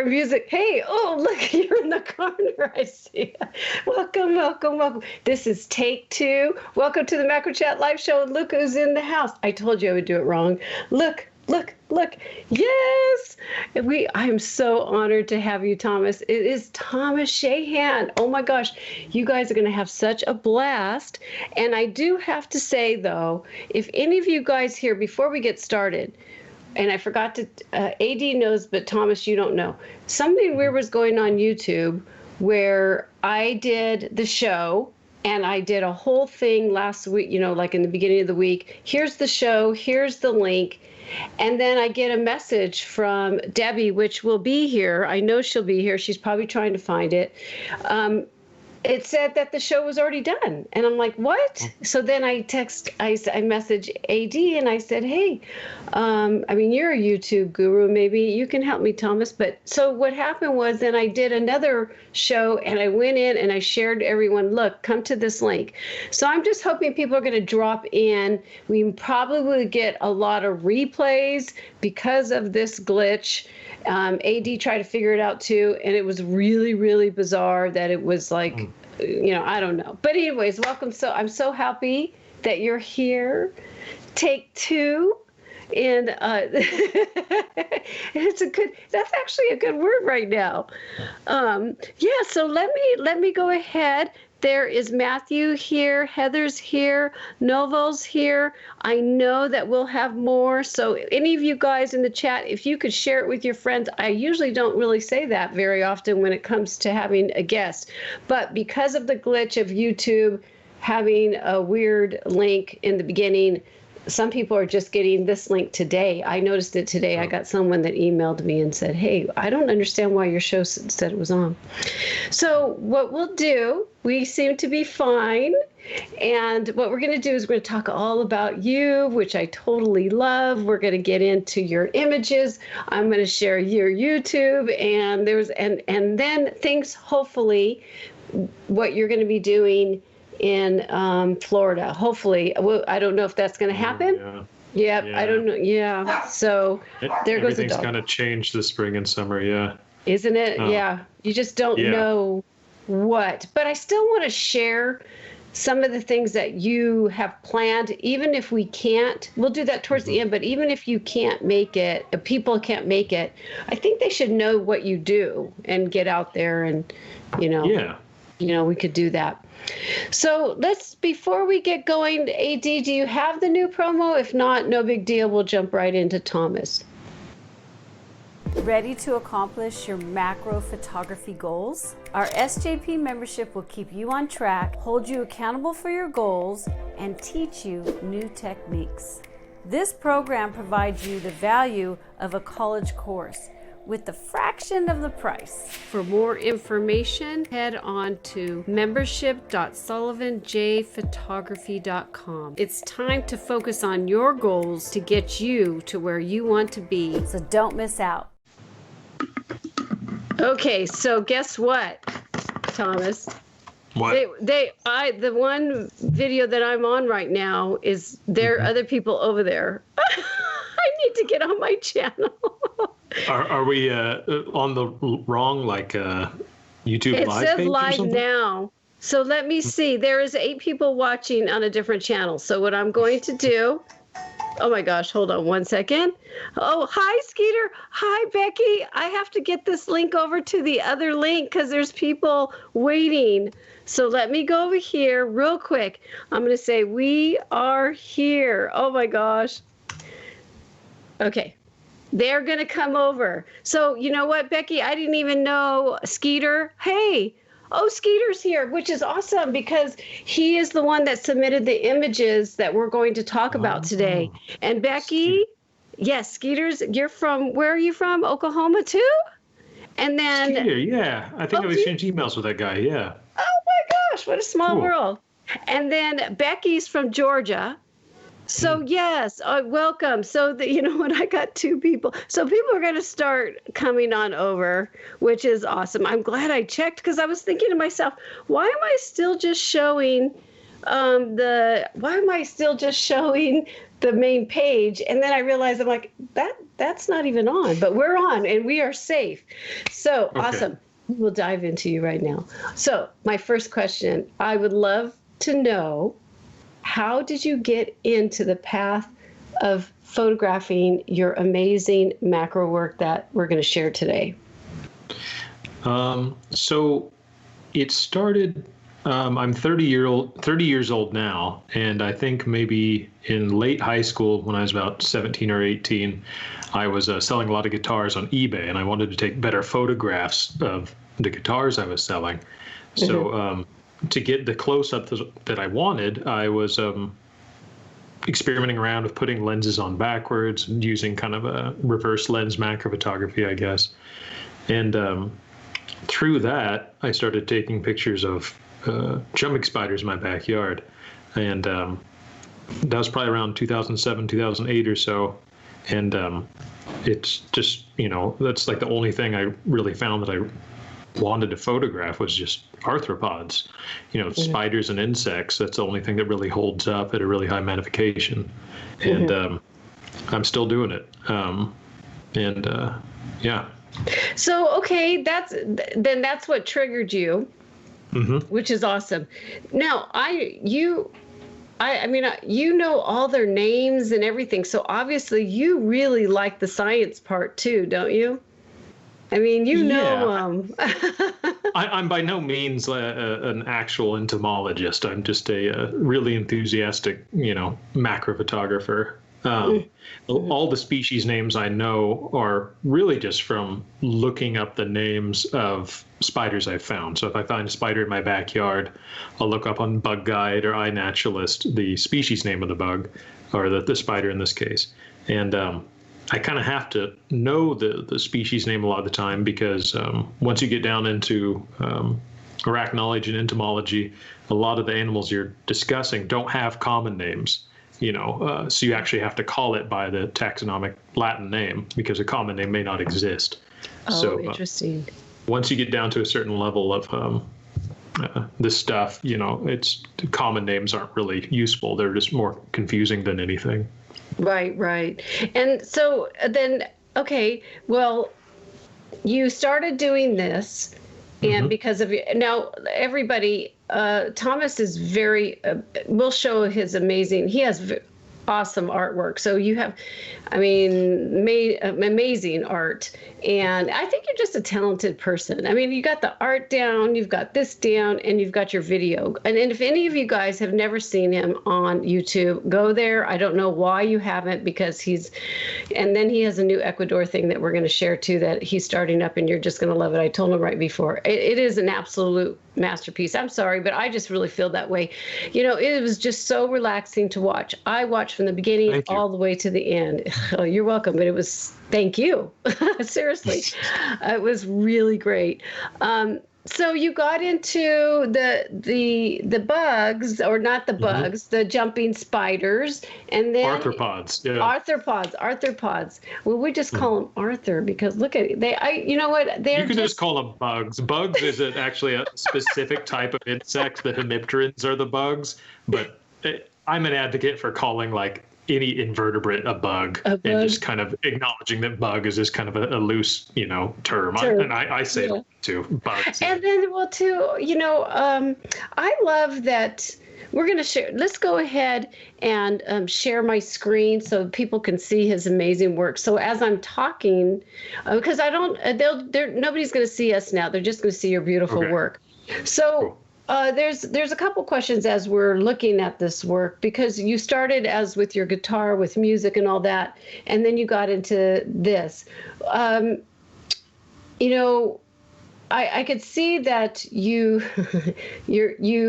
our music. Hey, oh, look, you're in the corner. I see. Welcome, welcome, welcome. This is take 2. Welcome to the Macro Chat Live Show. Look who's in the house. I told you I would do it wrong. Look, look, look. Yes. I'm so honored to have you, Thomas. It is Thomas Shahan. Oh my gosh. You guys are going to have such a blast. And I do have to say, though, if any of you guys here, before we get started, and I forgot to, AD knows, but Thomas, you don't know. Something weird was going on YouTube where I did the show and I did a whole thing last week, like in the beginning of the week. Here's the show, here's the link. And then I get a message from Debbie, which will be here. I know she'll be here. She's probably trying to find it. It said that the show was already done. And I'm like, what? So then I message AD and I said, hey, you're a YouTube guru. Maybe you can help me, Thomas. But so what happened was then I did another show and I went in and I shared everyone, look, come to this link. So I'm just hoping people are going to drop in. We probably will get a lot of replays because of this glitch. AD tried to figure it out too, and it was really, really bizarre that it was like, I don't know. But anyways, welcome. So I'm so happy that you're here. Take 2. And that's actually a good word right now. So let me go ahead. There is Matthew here, Heather's here, Novo's here. I know that we'll have more. So any of you guys in the chat, if you could share it with your friends. I usually don't really say that very often when it comes to having a guest. But because of the glitch of YouTube having a weird link in the beginning, some people are just getting this link today. I noticed it today. I got someone that emailed me and said, hey, I don't understand why your show said it was on. So what we'll do, we seem to be fine. And what we're going to do is we're going to talk all about you, which I totally love. We're going to get into your images. I'm going to share your YouTube and then things, hopefully, what you're going to be doing in Florida. Hopefully, I don't know if that's going to happen. Yeah. I don't know. Yeah. So there goes the dog. Everything's kind of changed this spring and summer. Yeah. Isn't it? Yeah. You just don't know what. But I still want to share some of the things that you have planned, even if we can't. We'll do that towards the end. But even if you can't make it, if people can't make it, I think they should know what you do and get out there and, we could do that. So before we get going, AD, do you have the new promo? If not, no big deal. We'll jump right into Thomas. Ready to accomplish your macro photography goals? Our SJP membership will keep you on track, hold you accountable for your goals, and teach you new techniques. This program provides you the value of a college course with the fraction of the price. For more information, head on to membership.sullivanjphotography.com. It's time to focus on your goals to get you to where you want to be. So don't miss out. Okay, so guess what, Thomas? What? The one video that I'm on right now is there are other people over there. I need to get on my channel. Are we on the wrong YouTube live page or something? It says live now. So let me see. There is 8 people watching on a different channel. So what I'm going to do. Oh my gosh, hold on one second. Oh, hi, Skeeter. Hi, Becky. I have to get this link over to the other link because there's people waiting. So let me go over here real quick. I'm going to say, we are here. Oh my gosh. Okay. They're going to come over. So you know what, Becky? I didn't even know Skeeter. Hey. Oh, Skeeter's here, which is awesome because he is the one that submitted the images that we're going to talk about today. And Becky, yes, Skeeter's, where are you from? Oklahoma too? And then. Skeeter, yeah. I think I exchanged emails with that guy, yeah. Oh my gosh, what a small world. And then Becky's from Georgia. So yes, welcome. So you know what, I got 2 people. So people are going to start coming on over, which is awesome. I'm glad I checked because I was thinking to myself, why am I still just showing why am I still just showing the main page? And then I realized I'm like, that's not even on, but we're on and we are safe. So Okay. Awesome. We'll dive into you right now. So my first question, I would love to know, how did you get into the path of photographing your amazing macro work that we're going to share today? So it started, I'm 30 years old now, and I think maybe in late high school when I was about 17 or 18, I was selling a lot of guitars on eBay, and I wanted to take better photographs of the guitars I was selling. Mm-hmm. So to get the close-up that I wanted, I was experimenting around with putting lenses on backwards and using kind of a reverse lens macro photography, I guess. And through that, I started taking pictures of jumping spiders in my backyard. And that was probably around 2007, 2008 or so. And it's just, that's like the only thing I really found that I wanted to photograph was just arthropods, mm-hmm. spiders and insects. That's the only thing that really holds up at a really high magnification. And mm-hmm. I'm still doing it. Yeah. So, okay, that's what triggered you, mm-hmm. which is awesome. Now, I mean, you know all their names and everything. So obviously you really like the science part too, don't you? I mean, I'm by no means an actual entomologist. I'm just a really enthusiastic, macro photographer. All the species names I know are really just from looking up the names of spiders I've found. So if I find a spider in my backyard, I'll look up on Bug Guide or iNaturalist the species name of the bug, or the spider in this case. And I kind of have to know the species name a lot of the time, because once you get down into arachnology and entomology, a lot of the animals you're discussing don't have common names. So you actually have to call it by the taxonomic Latin name, because a common name may not exist. Oh, so, interesting. Once you get down to a certain level of this stuff, it's common names aren't really useful. They're just more confusing than anything. Right. And so then, okay, well, you started doing this, and mm-hmm. because of now everybody, Thomas is very, we'll show his amazing, he has awesome artwork. So you have, amazing art. And I think you're just a talented person. I mean, you got the art down, you've got this down, and you've got your video. And if any of you guys have never seen him on YouTube, go there. I don't know why you haven't, because and then he has a new Ecuador thing that we're going to share too, that he's starting up, and you're just going to love it. I told him right before. It is an absolute masterpiece. I'm sorry, but I just really feel that way. It was just so relaxing to watch. I watched from the beginning all the way to the end. Oh, you're welcome. But it was, thank you. Seriously. It was really great. So you got into the bugs, or not the bugs, mm-hmm. the jumping spiders, and then arthropods. Yeah. Arthropods. Well, we just call them Arthur, because look at it. You know what? You can just call them bugs. Bugs isn't actually a specific type of insect. The hemipterans are the bugs, but I'm an advocate for calling any invertebrate a bug, and just kind of acknowledging that bug is just kind of a loose, term. I say that too, bugs. And then, I love that we're going to share. Let's go ahead and share my screen so people can see his amazing work. So as I'm talking, because nobody's going to see us now. They're just going to see your beautiful work. So. Cool. There's a couple questions as we're looking at this work, because you started as with your guitar, with music and all that, and then you got into this. I could see that you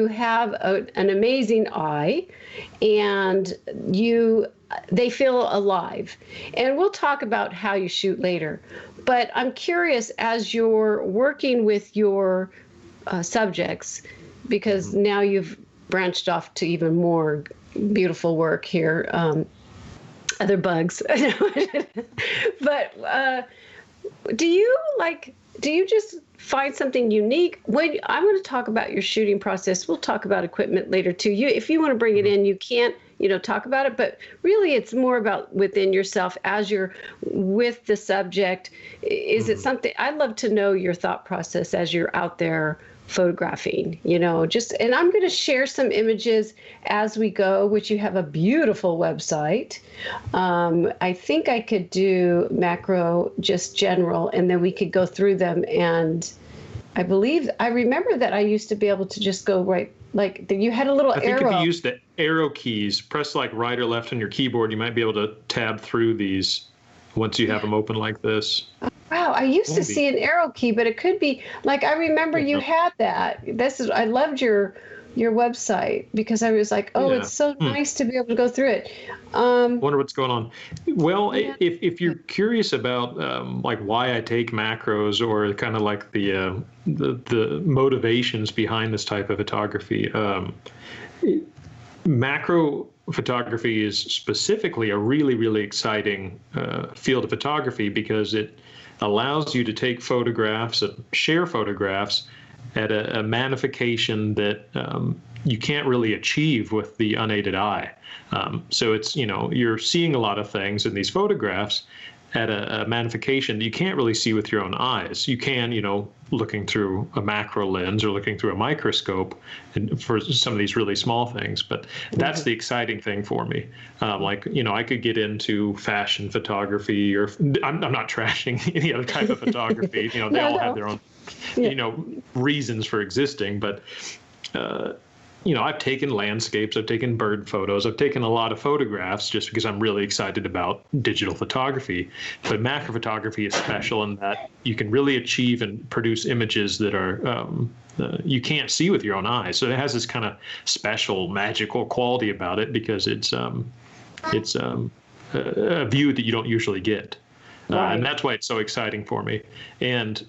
have an amazing eye, and they feel alive. And we'll talk about how you shoot later. But I'm curious, as you're working with your subjects, because now you've branched off to even more beautiful work here, other bugs. But do you just find something unique. When I'm going to talk about your shooting process, we'll talk about equipment later too. If you want to bring it in, you can't, talk about it, but really it's more about within yourself as you're with the subject. Is it something, I'd love to know your thought process as you're out there photographing, and I'm going to share some images as we go, which you have a beautiful website. I think I could do macro, just general, and then we could go through them. And I remember that I used to be able to just go right, like you had a little arrow. I think if you use the arrow keys, press like right or left on your keyboard, you might be able to tab through these once you have them open like this. Wow, I used to see an arrow key, but it could be like, I remember you had that. I loved your website because I was like, it's so nice to be able to go through it. Wonder what's going on. Well, if you're curious about like why I take macros, or kind of like the motivations behind this type of photography, macro photography is specifically a really, really exciting field of photography because it allows you to take photographs and share photographs at a magnification that you can't really achieve with the unaided eye. So it's, you're seeing a lot of things in these photographs at a magnification that you can't really see with your own eyes. You can, looking through a macro lens or looking through a microscope, and for some of these really small things. But that's the exciting thing for me. I could get into fashion photography, or I'm not trashing any other type of photography. They all have their own, reasons for existing. But I've taken landscapes, I've taken bird photos, I've taken a lot of photographs just because I'm really excited about digital photography. But macro photography is special in that you can really achieve and produce images that are you can't see with your own eyes. So it has this kind of special, magical quality about it because it's a view that you don't usually get. Right. And that's why it's so exciting for me. And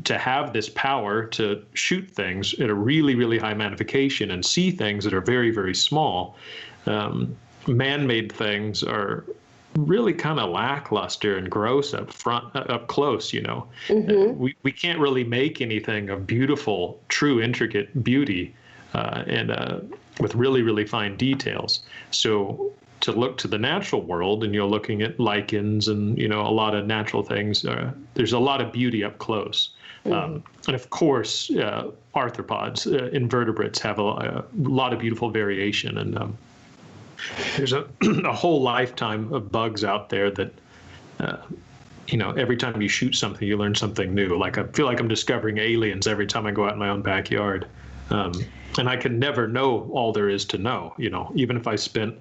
to have this power to shoot things at a really, really high magnification and see things that are very, very small. Man-made things are really kind of lackluster and gross up close, We can't really make anything of beautiful, true, intricate beauty and with really, really fine details. So to look to the natural world and you're looking at lichens and, a lot of natural things, there's a lot of beauty up close. And of course, arthropods, invertebrates have a lot of beautiful variation. And there's a whole lifetime of bugs out there that, every time you shoot something, you learn something new. Like I feel like I'm discovering aliens every time I go out in my own backyard. And I can never know all there is to know, even if I spent,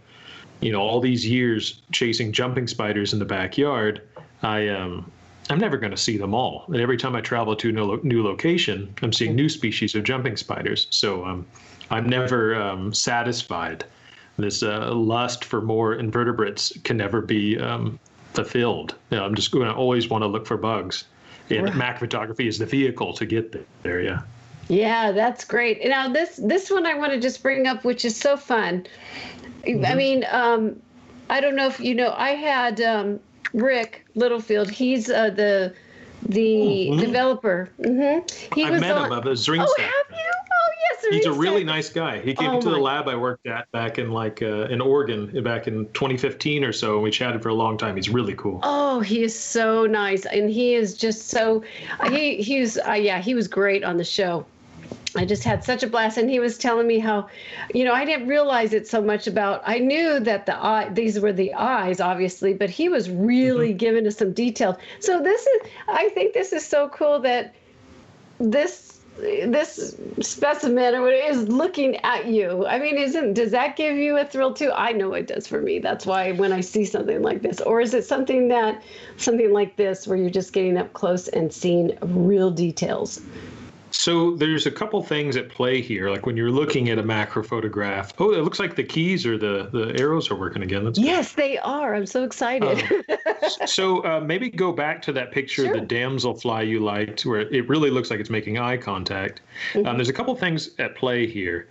all these years chasing jumping spiders in the backyard, I'm never going to see them all. And every time I travel to a new location, I'm seeing new species of jumping spiders. So I'm never satisfied. This lust for more invertebrates can never be fulfilled. I'm just going to always want to look for bugs. And macro photography is the vehicle to get there. Yeah. Yeah, that's great. Now this one I want to just bring up, which is so fun. I mean, I don't know if I had Rick Littlefield. He's the developer. I've met him. Of Zring. Oh, have you? Oh, yes. He's a really nice guy. He came into the lab I worked at back in in Oregon back in 2015 or so. And we chatted for a long time. He's really cool. Oh, he is so nice, and he is just so. He was great on the show. I just had such a blast, and he was telling me how, I didn't realize it so much about. I knew that these were the eyes, obviously, but he was really giving us some details. So I think this is so cool that this specimen or whatever is looking at you. I mean, does that give you a thrill too? I know it does for me. That's why when I see something like this, or is it something like this where you're just getting up close and seeing real details? So there's a couple things at play here. Like when you're looking at a macro photograph, it looks like the keys or the arrows are working again. That's yes, good. They are. I'm so excited. So maybe go back to that picture of the damselfly you liked, where it really looks like it's making eye contact. There's a couple things at play here.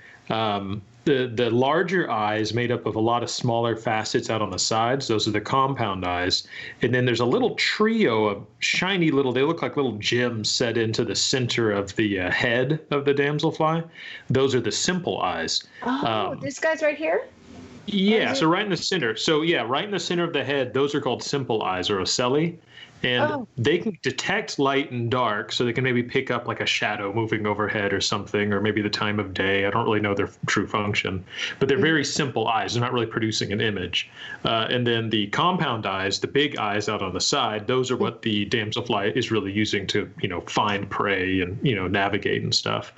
the larger eye is made up of a lot of smaller facets out on the sides. Those are the compound eyes. And then there's a little trio of shiny little, they look like little gems set into the center of the head of the damselfly. Those are the simple eyes. Oh, this guy's right here? Yeah, so right in the center. So yeah, right in the center of the head, those are called simple eyes or ocelli. And they can detect light and dark, so they can maybe pick up like a shadow moving overhead or something, or maybe the time of day. I don't really know their true function, but they're very simple eyes. They're not really producing an image. And then the compound eyes, the big eyes out on the side, those are what the damselfly is really using to, find prey and, navigate and stuff.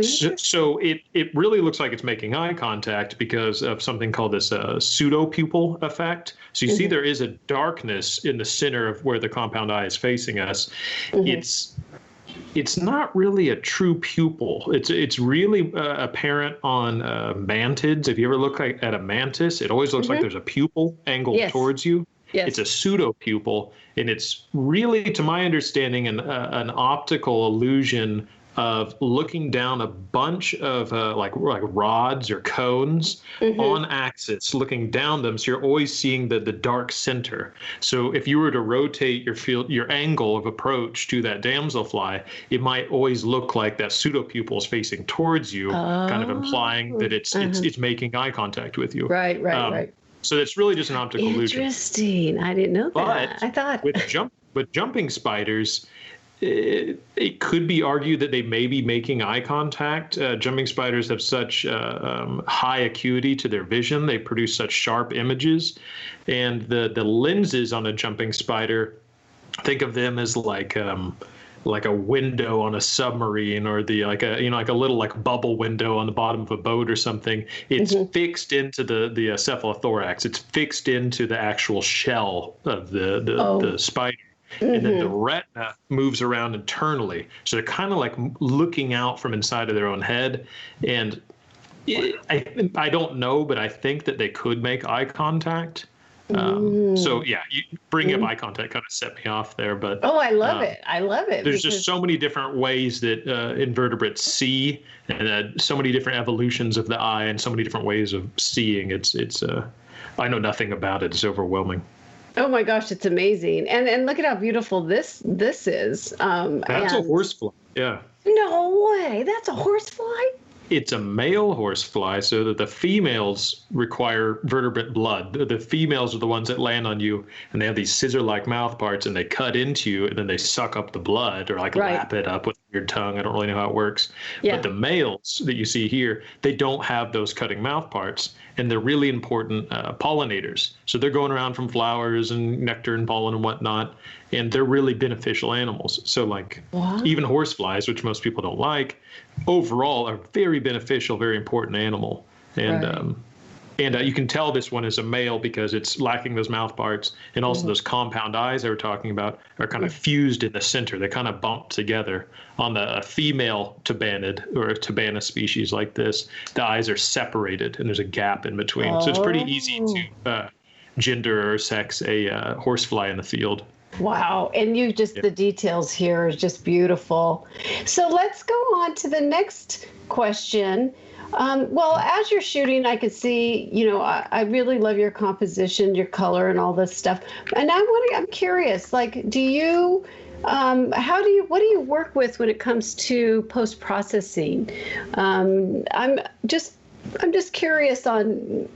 So it really looks like it's making eye contact because of something called this pseudopupil effect. So you see there is a darkness in the center of where the compound eye is facing us. It's not really a true pupil. It's really apparent on mantids. If you ever look at a mantis, it always looks like there's a pupil angled towards you. Yes. It's a pseudopupil, and it's really, to my understanding, an optical illusion of looking down a bunch of like rods or cones on axis, looking down them. So you're always seeing the dark center. So if you were to rotate your angle of approach to that damselfly, it might always look like that pseudopupil is facing towards you, kind of implying that it's making eye contact with you. Right. So it's really just an optical illusion. Interesting. I didn't know that. But I thought with jumping spiders, it could be argued that they may be making eye contact. Jumping spiders have such high acuity to their vision. They produce such sharp images. And the lenses on a jumping spider, think of them as like a window on a submarine, or like a little bubble window on the bottom of a boat or something. It's fixed into the cephalothorax. It's fixed into the actual shell of the spider. And then the retina moves around internally. So they're kind of like looking out from inside of their own head. And I don't know, but I think that they could make eye contact. So yeah, you bring up eye contact kind of set me off there, but I love it. I love it. There's just so many different ways that invertebrates see, and so many different evolutions of the eye, and so many different ways of seeing. It's I know nothing about it. It's overwhelming. Oh my gosh, it's amazing. And look at how beautiful this is. That's a horsefly. Yeah. No way. That's a horsefly? It's a male horsefly, so that the females require vertebrate blood. The females are the ones that land on you, and they have these scissor-like mouth parts, and they cut into you, and then they suck up the blood, or lap it up with your tongue. I don't really know how it works. Yeah. But the males that you see here, they don't have those cutting mouth parts, and they're really important pollinators. So they're going around from flowers and nectar and pollen and whatnot, and they're really beneficial animals. So even horseflies, which most people don't like, overall are very beneficial, very important animal. And you can tell this one is a male because it's lacking those mouth parts, and also those compound eyes I were talking about are kind of fused in the center. They kind of bump together. On the female tabanid or a tabana species like this, the eyes are separated and there's a gap in between. So it's pretty easy to gender or sex a horsefly in the field. Wow. And the details here is just beautiful. So let's go on to the next question. Well, as you're shooting, I could see, I really love your composition, your color, and all this stuff. And I'm curious, do you, what do you work with when it comes to post-processing? I'm just curious on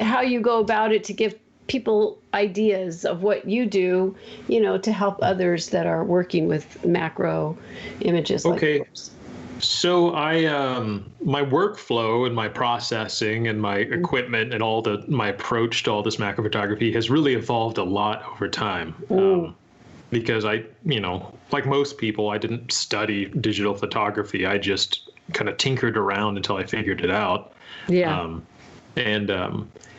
how you go about it to give people ideas of what you do, to help others that are working with macro images like yours. So my workflow and my processing and my equipment and my approach to all this macro photography has really evolved a lot over time. Because like most people, I didn't study digital photography. I just kind of tinkered around until I figured it out. Yeah.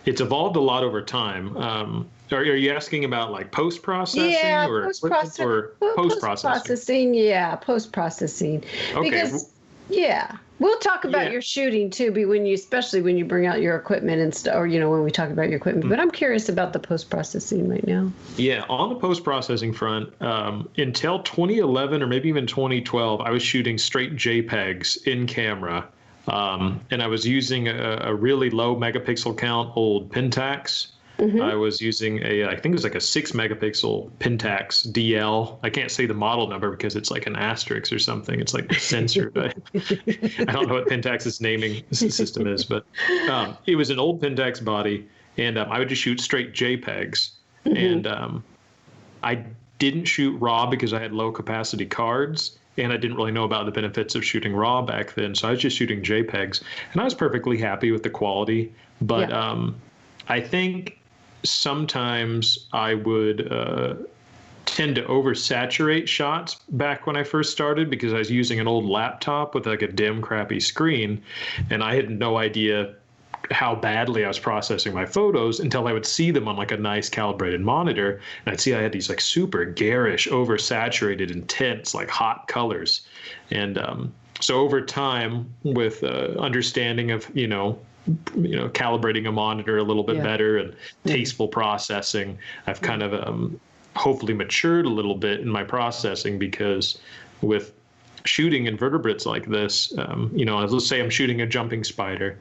It's evolved a lot over time. Are you asking about post-processing or post-processing? Yeah, post-processing. Okay. Because, we'll talk about your shooting too, especially when you bring out your equipment and stuff, or when we talk about your equipment. But I'm curious about the post-processing right now. Yeah, on the post-processing front, until 2011 or maybe even 2012, I was shooting straight JPEGs in camera And I was using a really low megapixel count old Pentax. I was using I think it was like a 6 megapixel Pentax DL. I can't say the model number because it's like an asterisk or something. It's like censored. I don't know what Pentax's naming system is, but it was an old Pentax body, and I would just shoot straight JPEGs. And I didn't shoot RAW because I had low capacity cards, and I didn't really know about the benefits of shooting RAW back then. So I was just shooting JPEGs, and I was perfectly happy with the quality. But I think sometimes I would tend to oversaturate shots back when I first started because I was using an old laptop with like a dim, crappy screen, and I had no idea how badly I was processing my photos until I would see them on like a nice calibrated monitor, and I'd see I had these like super garish, oversaturated, intense, like hot colors. And so over time, with understanding of calibrating a monitor a little bit better and tasteful processing, I've kind of hopefully matured a little bit in my processing, because with shooting invertebrates like this, let's say I'm shooting a jumping spider.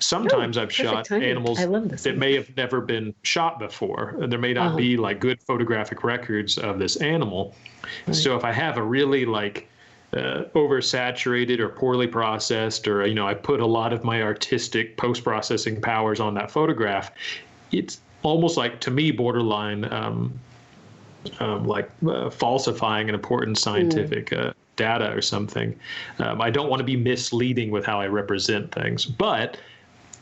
Sometimes I've shot animals that may have never been shot before. There may not be like good photographic records of this animal. Right. So if I have a really like oversaturated or poorly processed, or I put a lot of my artistic post-processing powers on that photograph, it's almost like, to me, borderline falsifying an important scientific data or something. I don't want to be misleading with how I represent things, but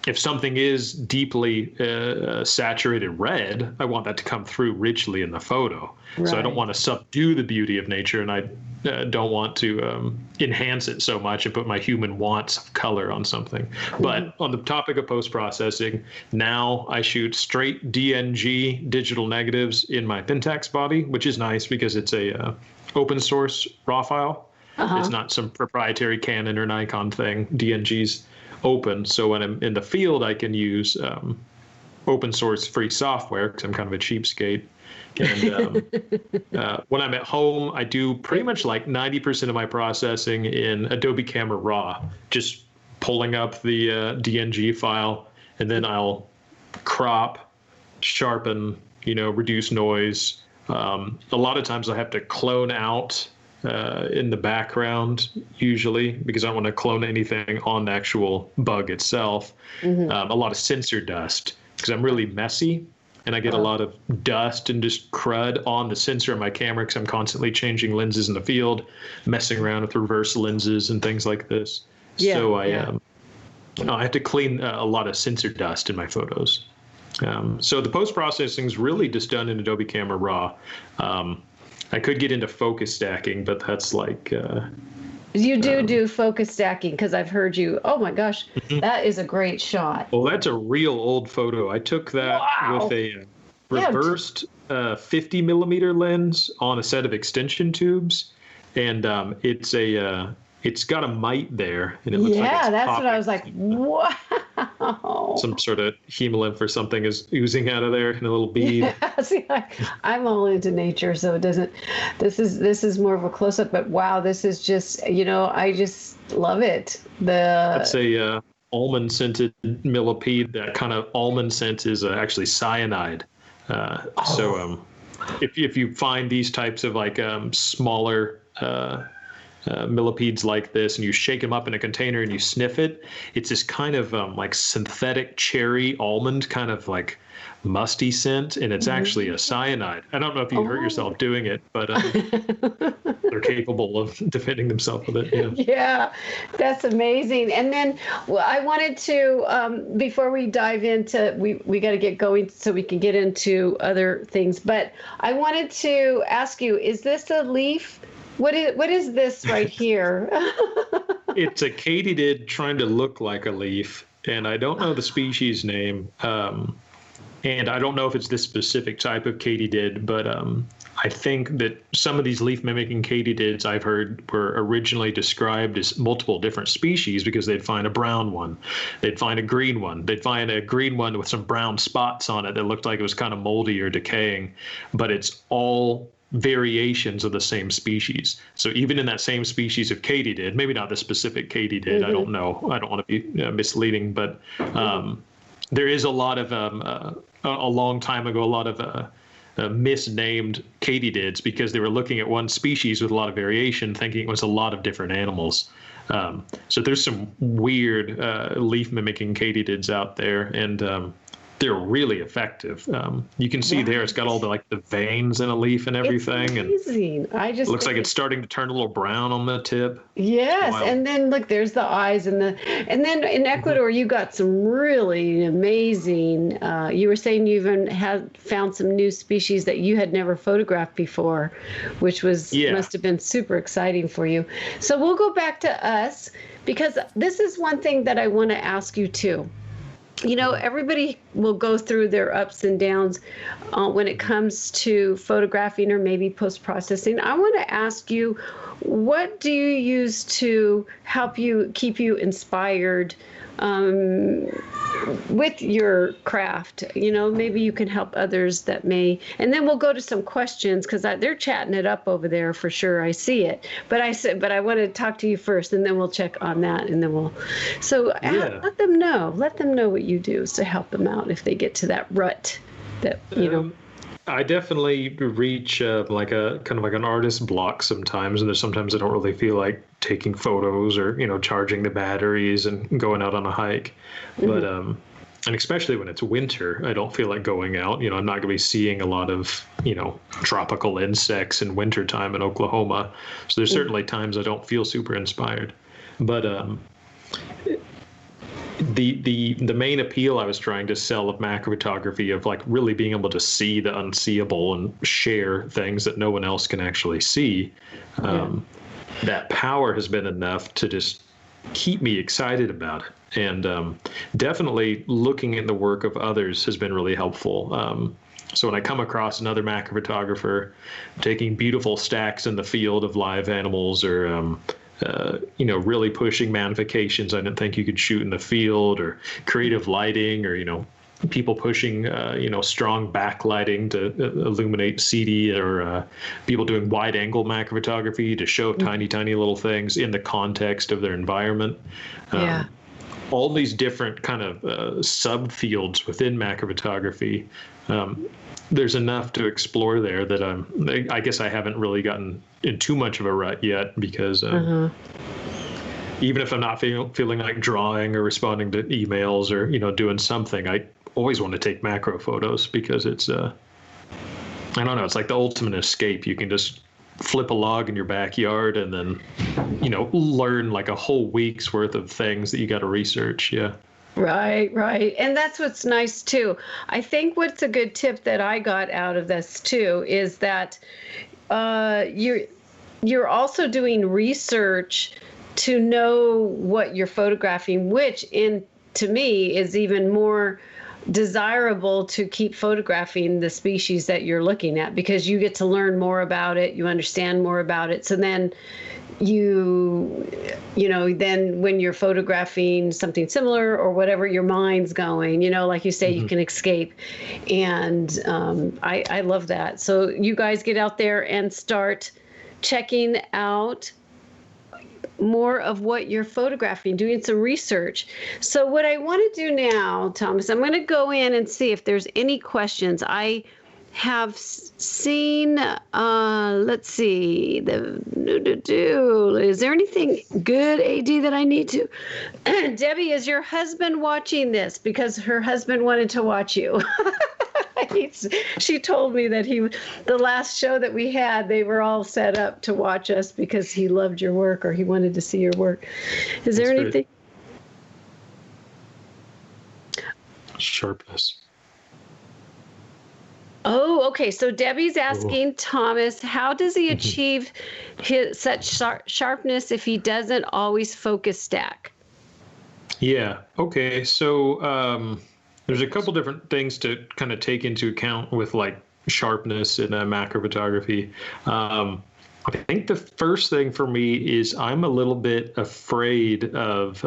if something is deeply saturated red, I want that to come through richly in the photo. Right. So I don't want to subdue the beauty of nature, and I don't want to enhance it so much and put my human wants of color on something. But on the topic of post-processing, now I shoot straight DNG digital negatives in my Pentax body, which is nice because it's a open source RAW file. It's not some proprietary Canon or Nikon thing. DNG's open, so when I'm in the field, I can use open source free software because I'm kind of a cheapskate. And when I'm at home, I do pretty much like 90% of my processing in Adobe Camera Raw, just pulling up the DNG file, and then I'll crop, sharpen, reduce noise. A lot of times I have to clone out in the background, usually, because I don't want to clone anything on the actual bug itself. A lot of sensor dust, because I'm really messy, and I get a lot of dust and just crud on the sensor of my camera because I'm constantly changing lenses in the field, messing around with reverse lenses and things like this. So I have to clean a lot of sensor dust in my photos. So the post-processing is really just done in Adobe Camera Raw. I could get into focus stacking, but that's like... You do focus stacking, because I've heard you. Oh my gosh, that is a great shot. Well, that's a real old photo. I took that with a reversed 50 millimeter lens on a set of extension tubes, and it's got a mite there, and it looks like it's that's what I was like. Wow. Some sort of hemolymph or something is oozing out of there in a little bead. See, I'm all into nature, so it doesn't. This is more of a close up, but wow, this is just I just love it. That's a almond scented millipede. That kind of almond scent is actually cyanide. So if you find these types of like smaller millipedes like this, and you shake them up in a container and you sniff it, it's this kind of like synthetic cherry almond kind of like musty scent, and it's actually a cyanide. I don't know if you hurt yourself doing it, but they're capable of defending themselves with it. Yeah, that's amazing. And then I wanted to, before we dive into, we got to get going so we can get into other things, but I wanted to ask you, is this a leaf? What is this right here? It's a katydid trying to look like a leaf, and I don't know the species name, and I don't know if it's this specific type of katydid, but I think that some of these leaf-mimicking katydids I've heard were originally described as multiple different species, because they'd find a brown one, they'd find a green one, they'd find a green one with some brown spots on it that looked like it was kind of moldy or decaying, but it's all variations of the same species. So even in that same species of katydid, maybe not the specific katydid, I don't know. I don't want to be misleading, but there is a lot of, a long time ago, a lot of misnamed katydids because they were looking at one species with a lot of variation, thinking it was a lot of different animals. So there's some weird leaf mimicking katydids out there, and they're really effective. You can see there it's got all the veins in a leaf and everything. It's amazing. It looks like it's starting to turn a little brown on the tip. Yes, and then look, there's the eyes and then in Ecuador you got some really amazing. You were saying you even had found some new species that you had never photographed before, which must have been super exciting for you. So we'll go back to us because this is one thing that I want to ask you too. You know, everybody will go through their ups and downs when it comes to photographing or maybe post-processing. I want to ask you, what do you use to help you keep you inspired with your craft? You know, maybe you can help others that may, and then we'll go to some questions because they're chatting it up over there for sure. I see it, but I want to talk to you first, and then we'll check on that, and then let them know what you do to help them out if they get to that rut that, you know. I definitely reach like a kind of like an artist block sometimes, and there's sometimes I don't really feel like taking photos or charging the batteries and going out on a hike. But and especially when it's winter, I don't feel like going out. I'm not going to be seeing a lot of tropical insects in wintertime in Oklahoma. So there's certainly times I don't feel super inspired. But the main appeal I was trying to sell of macro photography, of like really being able to see the unseeable and share things that no one else can actually see, that power has been enough to just keep me excited about it. And definitely looking at the work of others has been really helpful. So when I come across another macro photographer taking beautiful stacks in the field of live animals, or really pushing magnifications I didn't think you could shoot in the field, or creative lighting, or people pushing strong backlighting to illuminate CD, or people doing wide angle macro photography to show tiny little things in the context of their environment. All these different kind of subfields within macro photography. There's enough to explore there that I guess I haven't really gotten in too much of a rut yet, because even if I'm not feeling like drawing or responding to emails or doing something, I always want to take macro photos because it's I don't know, it's like the ultimate escape. You can just flip a log in your backyard and then learn like a whole week's worth of things that you got to research. Right. And that's what's nice too. I think what's a good tip that I got out of this too is that you're also doing research to know what you're photographing, which to me is even more desirable to keep photographing the species that you're looking at, because you get to learn more about it, you understand more about it. So then then when you're photographing something similar or whatever, your mind's going, like you say, you can escape. And I love that. So you guys get out there and start checking out more of what you're photographing, doing some research. So what I want to do now, Thomas, I'm going to go in and see if there's any questions. I have seen, let's see, is there anything good, AD, that I need to? Debbie, is your husband watching this? Because her husband wanted to watch you. She told me that the last show that we had, they were all set up to watch us because he loved your work, or he wanted to see your work. Is there anything? Sharpness. Oh, okay. So Debbie's asking Thomas, how does he achieve such sharpness if he doesn't always focus stack? Yeah. Okay. So there's a couple different things to kind of take into account with like sharpness in macro photography. I think the first thing for me is I'm a little bit afraid of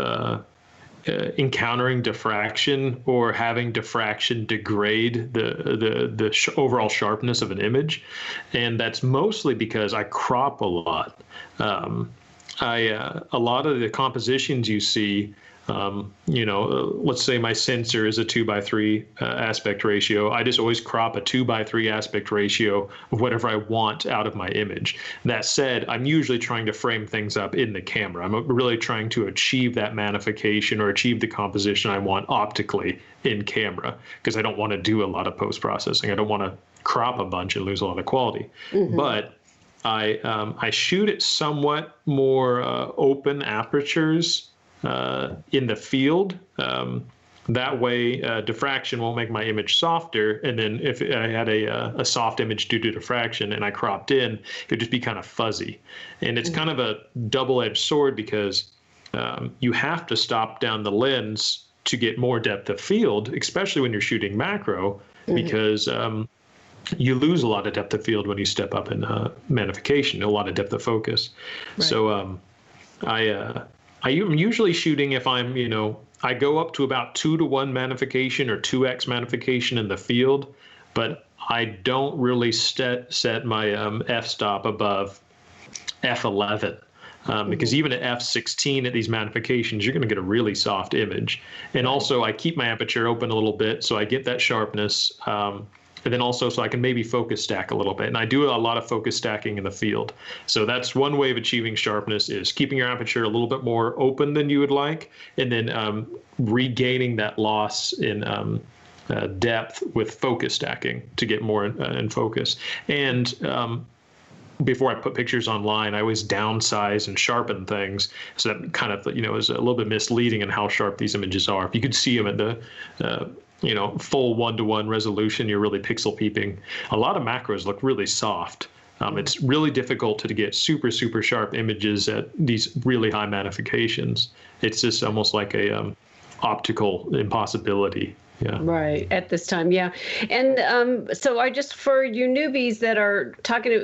encountering diffraction or having diffraction degrade the overall sharpness of an image, and that's mostly because I crop a lot. A lot of the compositions you see, let's say my sensor is a 2:3 aspect ratio. I just always crop a 2:3 aspect ratio of whatever I want out of my image. That said, I'm usually trying to frame things up in the camera. I'm really trying to achieve that magnification or achieve the composition I want optically in camera, because I don't want to do a lot of post-processing. I don't want to crop a bunch and lose a lot of quality. Mm-hmm. But I shoot at somewhat more open apertures in the field. That way, diffraction won't make my image softer. And then if I had a soft image due to diffraction and I cropped in, it would just be kind of fuzzy. And it's kind of a double-edged sword, because you have to stop down the lens to get more depth of field, especially when you're shooting macro, because you lose a lot of depth of field when you step up in magnification, a lot of depth of focus. Right. So I'm usually shooting, if I'm, I go up to about 2:1 magnification or 2x magnification in the field, but I don't really set my f-stop above f11. Because even at f16 at these magnifications, you're going to get a really soft image. And also I keep my aperture open a little bit so I get that sharpness. And then also so I can maybe focus stack a little bit. And I do a lot of focus stacking in the field. So that's one way of achieving sharpness, is keeping your aperture a little bit more open than you would like, and then regaining that loss in depth with focus stacking to get more in focus. And before I put pictures online, I always downsize and sharpen things. So that kind of, is a little bit misleading in how sharp these images are. If you could see them at the full 1:1 resolution, you're really pixel peeping. A lot of macros look really soft. It's really difficult to get super, super sharp images at these really high magnifications. It's just almost like a optical impossibility. Yeah. Right. At this time. Yeah. And so for you newbies that are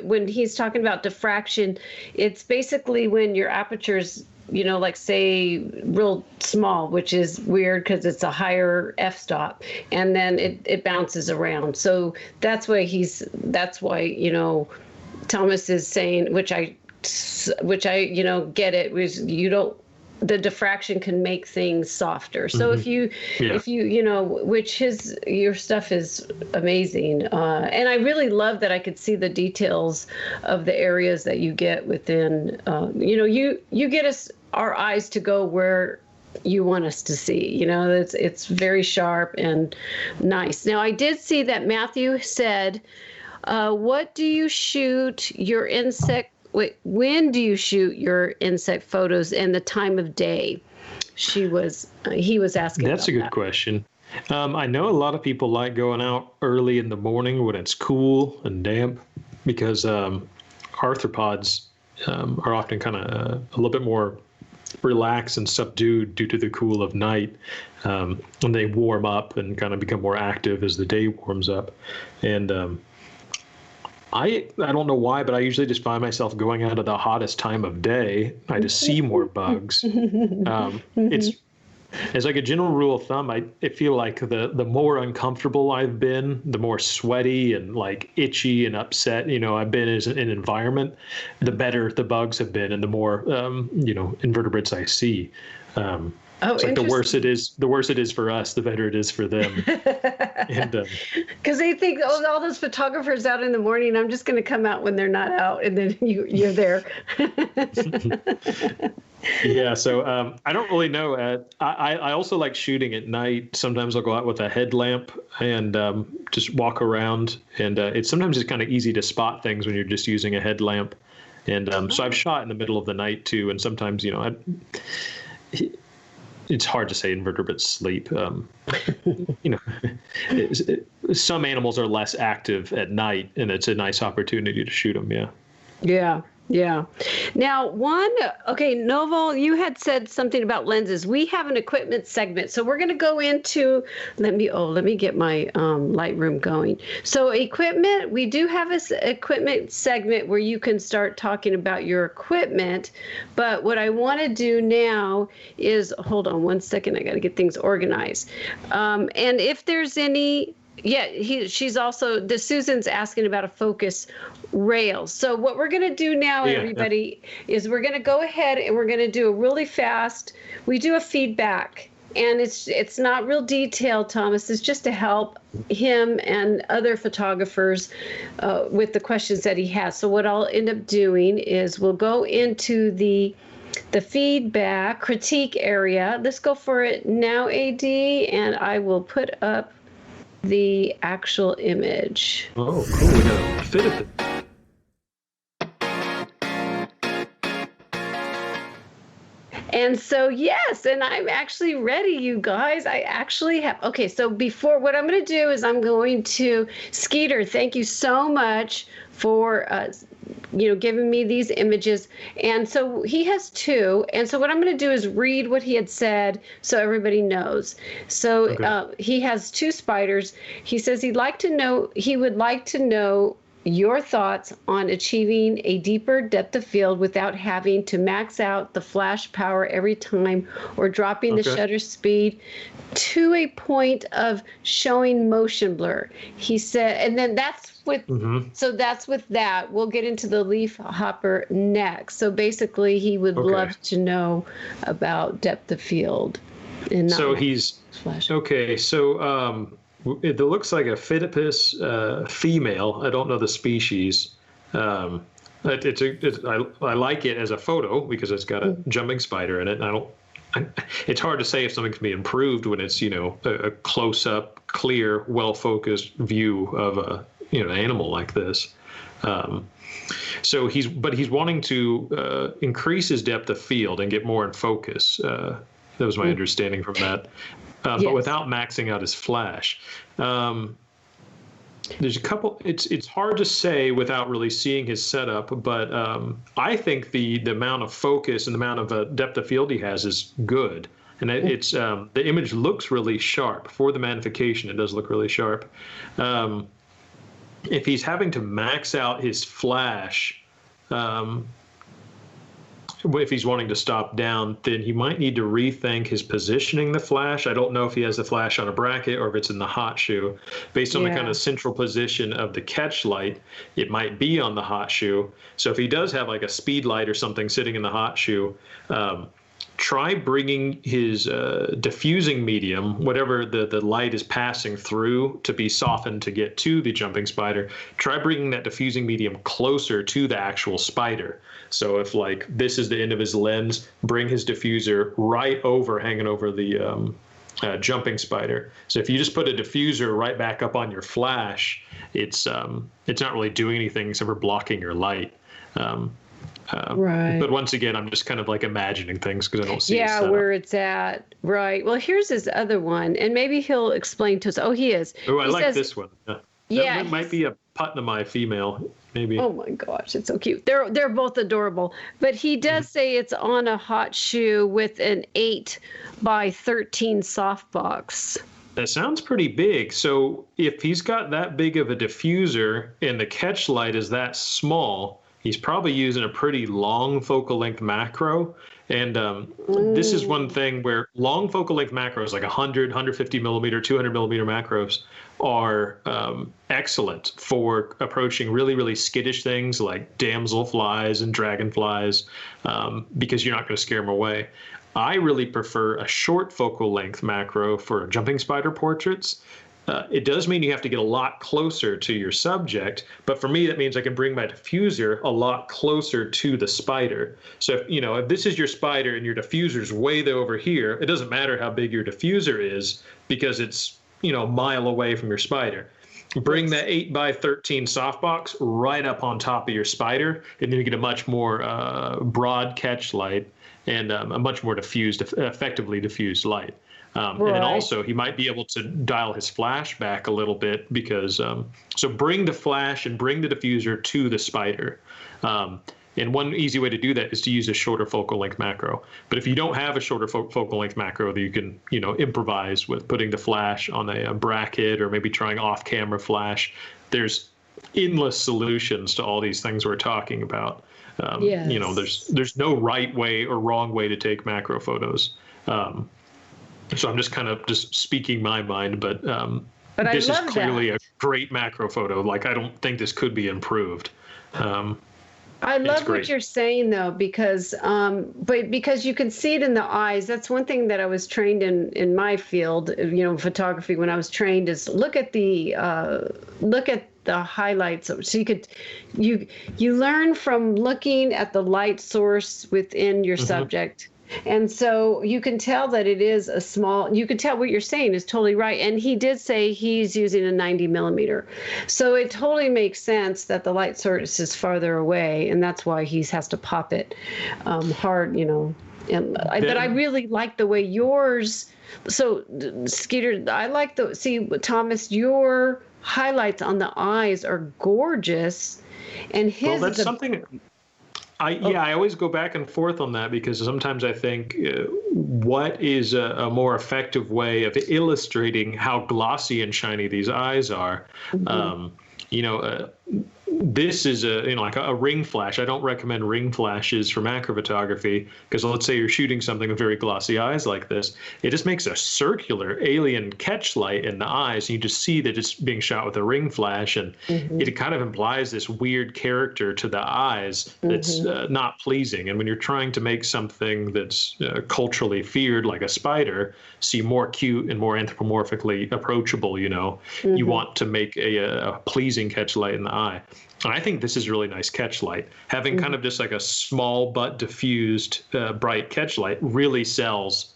when he's talking about diffraction, it's basically when your aperture's, like say real small, which is weird because it's a higher f-stop, and then it bounces around. So that's why Thomas is saying, which I get it, was the diffraction can make things softer. So if you your stuff is amazing. And I really love that I could see the details of the areas that you get within, you get our eyes to go where you want us to see. It's very sharp and nice. Now, I did see that Matthew said, what do you shoot your insect? When do you shoot your insect photos and the time of day? He was asking. That's a good question. I know a lot of people like going out early in the morning when it's cool and damp, because arthropods are often kind of a little bit more relaxed and subdued due to the cool of night. And they warm up and kind of become more active as the day warms up. And I don't know why, but I usually just find myself going out at the hottest time of day. I just see more bugs. It's like a general rule of thumb. I feel like the more uncomfortable I've been, the more sweaty and like itchy and upset, I've been as an environment, the better the bugs have been, and the more invertebrates I see. It's like the worse it is for us, the better it is for them. Because they think, all those photographers out in the morning, I'm just going to come out when they're not out, and then you're there. Yeah, so I don't really know. I also like shooting at night. Sometimes I'll go out with a headlamp and just walk around, and sometimes it's kind of easy to spot things when you're just using a headlamp. And so I've shot in the middle of the night too, and sometimes it's hard to say invertebrates sleep. Yeah. Some animals are less active at night, and it's a nice opportunity to shoot them. Yeah. Yeah. Yeah. Now, Novel, you had said something about lenses. We have an equipment segment, so we're going to go into. Let me get my Lightroom going. So, equipment. We do have a equipment segment where you can start talking about your equipment. But what I want to do now is hold on one second. I got to get things organized. And if there's any. Yeah, she's also Susan's asking about a focus rail. So what we're going to do now, everybody, is we're going to go ahead and we're going to do a really fast. We do a feedback, and it's not real detailed, Thomas. It's just to help him and other photographers with the questions that he has. So what I'll end up doing is we'll go into the feedback critique area. Let's go for it now, AD, and I will put up the actual image. Oh, cool. We got a fit of it. And so, yes, and I'm actually ready, you guys. I actually have. Okay, so before, what I'm going to do is I'm going to, Skeeter, thank you so much for giving me these images. And so he has two. And so what I'm going to do is read what he had said so everybody knows. So he has two spiders. He says he would like to know your thoughts on achieving a deeper depth of field without having to max out the flash power every time or dropping the shutter speed to a point of showing motion blur. He said, and then that's with, so that's with that. We'll get into the leaf hopper next. So basically he would love to know about depth of field. And so he's, flash. Okay, so it looks like a Phidippus female. I don't know the species. I like it as a photo because it's got a jumping spider in it. And it's hard to say if something can be improved when it's a close-up, clear, well-focused view of an animal like this. So he's wanting to increase his depth of field and get more in focus. That was my understanding from that. But without maxing out his flash. There's a couple. It's hard to say without really seeing his setup, but I think the amount of focus and the amount of depth of field he has is good, and it's the image looks really sharp for the magnification. It does look really sharp. If he's having to max out his flash. If he's wanting to stop down, then he might need to rethink his positioning the flash. I don't know if he has the flash on a bracket or if it's in the hot shoe. Based on the kind of central position of the catch light, it might be on the hot shoe. So if he does have like a speed light or something sitting in the hot shoe, try bringing his diffusing medium, whatever the light is passing through to be softened to get to the jumping spider, try bringing that diffusing medium closer to the actual spider. So if like this is the end of his lens, bring his diffuser right over, hanging over the jumping spider. So if you just put a diffuser right back up on your flash, it's not really doing anything except for blocking your light. Right. But once again, I'm just kind of like imagining things because I don't see where it's at. Right. Well, here's his other one, and maybe he'll explain to us. Oh, he is. Oh, I like this one. That might be a Putnamite female, maybe. Oh my gosh, it's so cute. They're both adorable. But he does say it's on a hot shoe with an 8x13 softbox. That sounds pretty big. So if he's got that big of a diffuser and the catch light is that small, he's probably using a pretty long focal length macro. And this is one thing where long focal length macros, like 100, 150 millimeter, 200 millimeter macros, are excellent for approaching really, really skittish things like damselflies and dragonflies, because you're not going to scare them away. I really prefer a short focal length macro for jumping spider portraits. It does mean you have to get a lot closer to your subject, but for me, that means I can bring my diffuser a lot closer to the spider. So if this is your spider and your diffuser's way over here, it doesn't matter how big your diffuser is because it's, a mile away from your spider. Bring that 8x13 softbox right up on top of your spider, and then you get a much more broad catch light and a much more effectively diffused light. And then also he might be able to dial his flash back a little bit because so bring the flash and bring the diffuser to the spider. And one easy way to do that is to use a shorter focal length macro. But if you don't have a shorter focal length macro, that you can, improvise with putting the flash on a bracket, or maybe trying off-camera flash. There's endless solutions to all these things we're talking about. There's no right way or wrong way to take macro photos. So I'm just kind of just speaking my mind, but this is clearly a great macro photo. Like, I don't think this could be improved. I love what you're saying, though, because because you can see it in the eyes. That's one thing that I was trained in my field, photography. When I was trained, is look at the highlights. So you learn from looking at the light source within your subject. And so you can tell that it is you can tell what you're saying is totally right. And he did say he's using a 90 millimeter. So it totally makes sense that the light source is farther away. And that's why he has to pop it hard, but I really like the way yours. So Skeeter, I like Thomas, your highlights on the eyes are gorgeous. And his, well, that's something. I always go back and forth on that, because sometimes I think what is a more effective way of illustrating how glossy and shiny these eyes are. This is like a ring flash. I don't recommend ring flashes for macro photography, because let's say you're shooting something with very glossy eyes like this. It just makes a circular alien catch light in the eyes. And you just see that it's being shot with a ring flash, and it kind of implies this weird character to the eyes that's not pleasing. And when you're trying to make something that's culturally feared, like a spider, seem more cute and more anthropomorphically approachable, you want to make a pleasing catch light in the eye. And I think this is a really nice catch light. Having kind of just like a small but diffused bright catch light really sells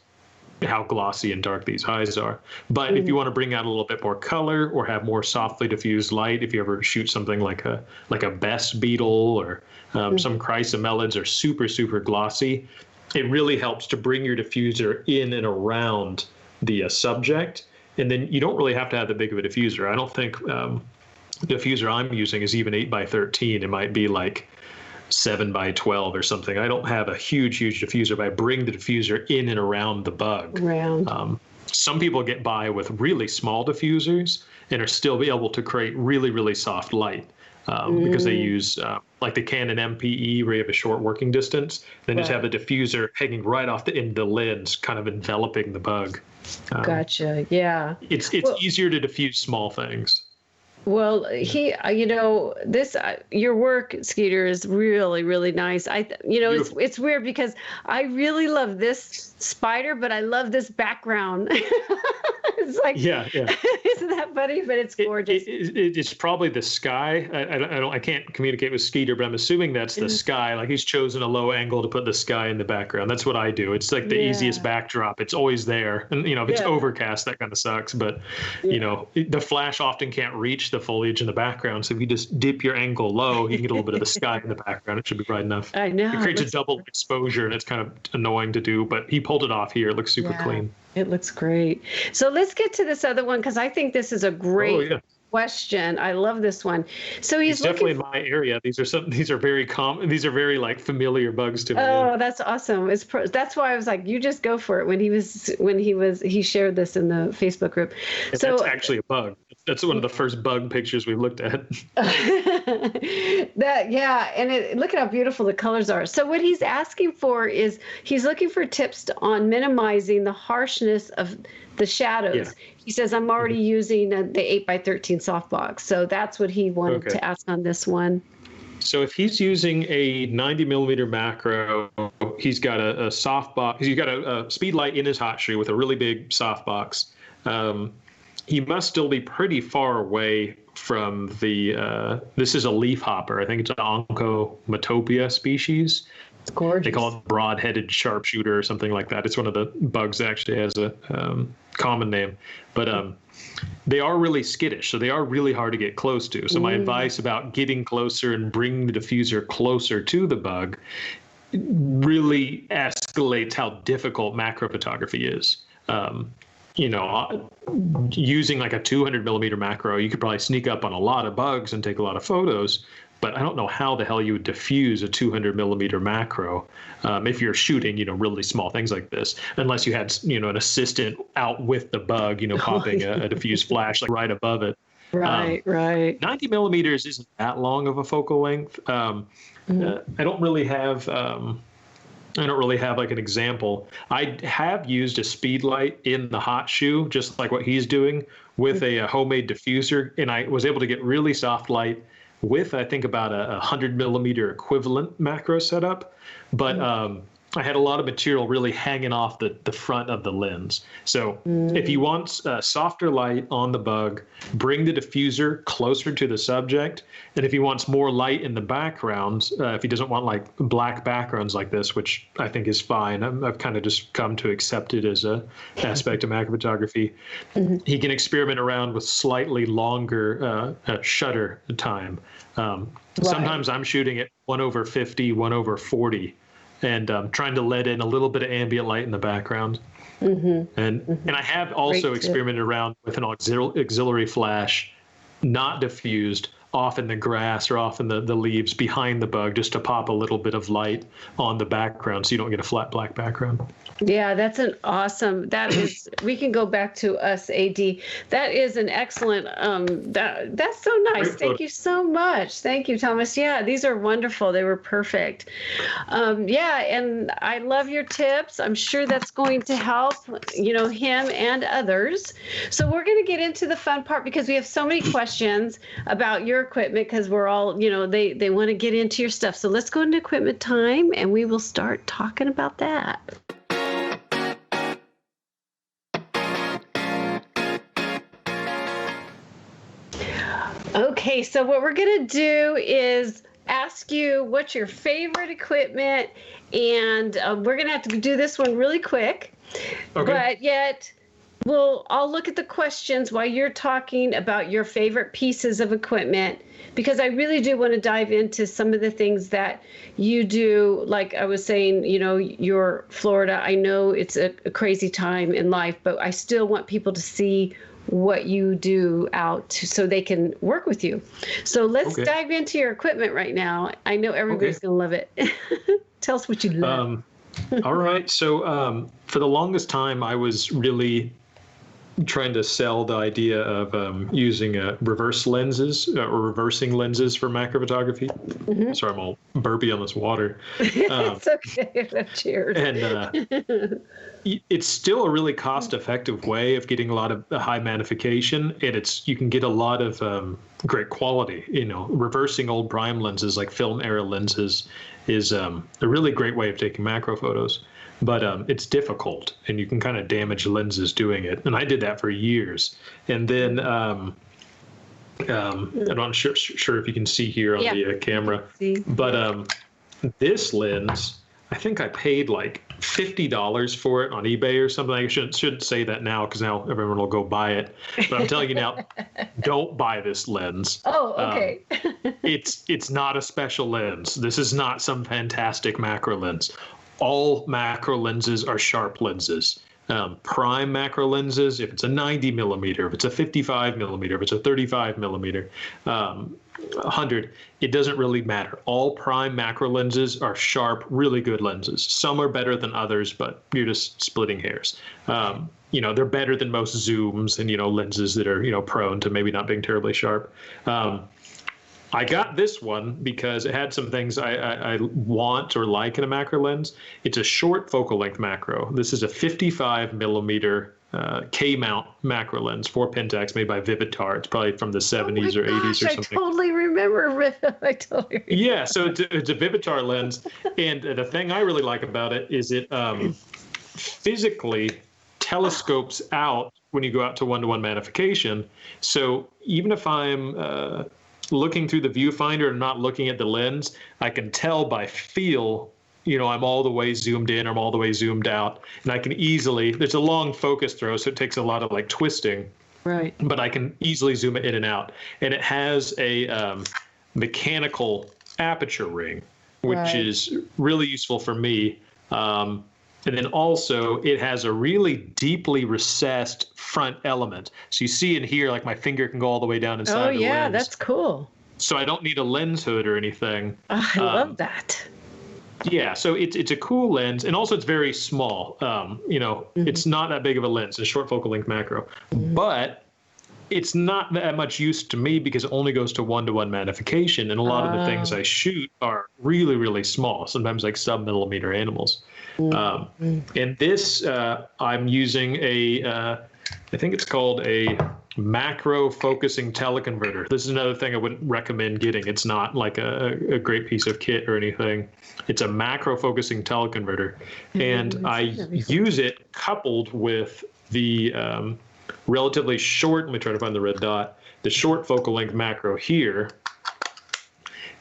how glossy and dark these eyes are. But if you want to bring out a little bit more color or have more softly diffused light, if you ever shoot something like a best beetle or some chrysomelids are super, super glossy, it really helps to bring your diffuser in and around the subject. And then you don't really have to have the big of a diffuser. I don't think the diffuser I'm using is even 8x13. It might be like 7x12 or something. I don't have a huge diffuser, but I bring the diffuser in and around the bug. Some people get by with really small diffusers and are still able to create really, really soft light because they use like the Canon MPE, where you have a short working distance, then just have the diffuser hanging right off the end of the lens, kind of enveloping the bug. Gotcha. Yeah. It's easier to diffuse small things. Well, your work, Skeeter, is really, really nice. It's weird because I really love this spider, but I love this background. It's like, isn't that funny? But it's gorgeous. It's probably the sky. I can't communicate with Skeeter, but I'm assuming that's the sky. Like, he's chosen a low angle to put the sky in the background. That's what I do. It's like the easiest backdrop. It's always there. And if it's overcast, that kind of sucks. But the flash often can't reach the foliage in the background. So if you just dip your angle low, you can get a little bit of the sky in the background. It should be bright enough. I know. It creates a double exposure, and it's kind of annoying to do. But he pulled it off here. It looks super clean. It looks great. So let's get to this other one, because I think this is a great question. I love this one. So he's definitely in my area. These are very common. These are very like familiar bugs to me. Oh, that's awesome. That's why I was like, you just go for it when he shared this in the Facebook group. And so that's actually a bug. That's one of the first bug pictures we looked at. Look at how beautiful the colors are. So what he's asking for is he's looking for tips on minimizing the harshness of the shadows. Yeah. He says, I'm already using the 8x13 softbox. So that's what he wanted to ask on this one. So if he's using a 90 millimeter macro, he's got a softbox. He's got a speed light in his hot shoe with a really big softbox. He must still be pretty far away from this is a leaf hopper. I think it's an Onchomatopia species. It's gorgeous. They call it broad-headed sharpshooter or something like that. It's one of the bugs that actually has a common name. But they are really skittish, so they are really hard to get close to. So my advice about getting closer and bringing the diffuser closer to the bug really escalates how difficult macro photography is. using like a 200 millimeter macro, you could probably sneak up on a lot of bugs and take a lot of photos. But I don't know how the hell you would diffuse a 200 millimeter macro if you're shooting, really small things like this, unless you had, an assistant out with the bug, popping a diffuse flash like right above it. Right. 90 millimeters isn't that long of a focal length. I don't really have like an example. I have used a speed light in the hot shoe, just like what he's doing with a homemade diffuser, and I was able to get really soft light with, I think, about a 100 millimeter equivalent macro setup. But I had a lot of material really hanging off the front of the lens. So if you want softer light on the bug, bring the diffuser closer to the subject. And if he wants more light in the backgrounds, if he doesn't want like black backgrounds like this, which I think is fine, I've kind of just come to accept it as a aspect of macro photography. He can experiment around with slightly longer shutter time. Sometimes I'm shooting at 1/50, 1/40. And trying to let in a little bit of ambient light in the background. And I have also experimented around with an auxiliary flash, not diffused, off in the grass or off in the leaves behind the bug, just to pop a little bit of light on the background so you don't get a flat black background. Yeah, that's an awesome, that is, we can go back to us, AD. That is an excellent, that's so nice. Great Thank you so much. Thank you, Thomas. Yeah, these are wonderful. They were perfect. Yeah, and I love your tips. I'm sure that's going to help, him and others. So we're going to get into the fun part because we have so many questions about your equipment because we're all, they want to get into your stuff. So let's go into equipment time and we will start talking about that. Okay, so what we're going to do is ask you what's your favorite equipment, and we're going to have to do this one really quick. Okay. But yet, I'll look at the questions while you're talking about your favorite pieces of equipment, because I really do want to dive into some of the things that you do. Like I was saying, you're Florida. I know it's a crazy time in life, but I still want people to see what you do out so they can work with you. So let's dive into your equipment right now. I know everybody's going to love it. Tell us what you love. All right. So for the longest time, I was really trying to sell the idea of using reverse lenses or reversing lenses for macro photography. Sorry, I'm all burpy on this water. It's okay. Cheers. And it's still a really cost-effective way of getting a lot of high magnification, and you can get a lot of great quality. Reversing old prime lenses like film era lenses is a really great way of taking macro photos. But it's difficult, and you can kind of damage lenses doing it. And I did that for years. And then I'm not sure if you can see here on the camera, but this lens, I think I paid like $50 for it on eBay or something. I shouldn't say that now because now everyone will go buy it. But I'm telling you now, don't buy this lens. Oh, okay. It's not a special lens. This is not some fantastic macro lens. All macro lenses are sharp lenses. Prime macro lenses, if it's a 90 millimeter, if it's a 55 millimeter, if it's a 35 millimeter, 100, it doesn't really matter. All prime macro lenses are sharp, really good lenses. Some are better than others, but you're just splitting hairs. They're better than most zooms and, lenses that are, prone to maybe not being terribly sharp. I got this one because it had some things I want or like in a macro lens. It's a short focal length macro. This is a 55 millimeter K-mount macro lens, 4 Pentax, made by Vivitar. It's probably from the 70s or 80s or something. I totally remember. Yeah, so it's a Vivitar lens. And the thing I really like about it is it physically telescopes out when you go out to one-to-one magnification. So even if I'm looking through the viewfinder and not looking at the lens, I can tell by feel, I'm all the way zoomed in or I'm all the way zoomed out. And I can easily, there's a long focus throw, so it takes a lot of like twisting. Right. But I can easily zoom it in and out. And it has a mechanical aperture ring, which is really useful for me. And then also it has a really deeply recessed front element. So you see in here, like my finger can go all the way down inside Oh the yeah, lens. that's cool. So I don't need a lens hood or anything. Oh, I love that. Yeah, so it's a cool lens, and also it's very small. It's not that big of a lens, a short focal length macro, but it's not that much use to me because it only goes to 1-to-1 magnification, and a lot of the things I shoot are really, really small, sometimes like sub-millimeter animals. And this, I'm using I think it's called a macro focusing teleconverter. This is another thing I wouldn't recommend getting. It's not like a great piece of kit or anything. It's a macro focusing teleconverter. And I use it coupled with the relatively short, let me try to find the red dot, the short focal length macro here.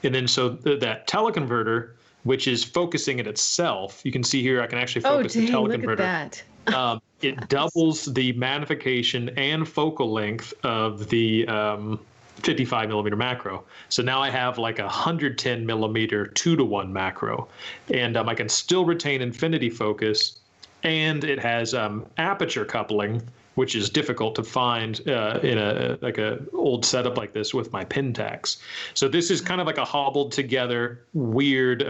And then so that teleconverter, which is focusing it itself, you can see here I can actually focus the teleconverter. Look at that. It doubles the magnification and focal length of the 55 millimeter macro. So now I have like a 110 millimeter 2-to-1 macro, and I can still retain infinity focus, and it has aperture coupling, which is difficult to find in a old setup like this with my Pentax. So this is kind of like a hobbled together, weird,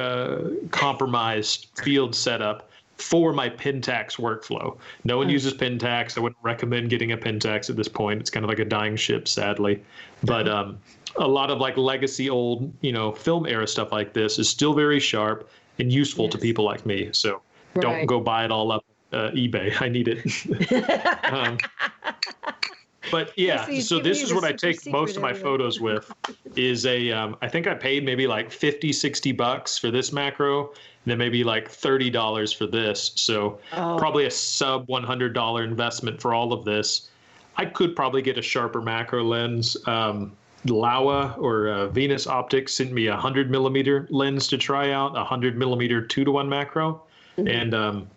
compromised field setup for my Pentax workflow. No one uses Pentax. I wouldn't recommend getting a Pentax at this point. It's kind of like a dying ship, sadly. But a lot of like legacy old, film era stuff like this is still very sharp and useful to people like me. So don't go buy it all up eBay. I need it. But yeah, so this is what I take most of my photos with is I think I paid maybe like $50-$60 for this macro, and then maybe like $30 for this. So probably a sub $100 investment for all of this. I could probably get a sharper macro lens. Laowa or Venus Optics sent me a 100 millimeter lens to try out, a 100 millimeter 2-to-1 macro. And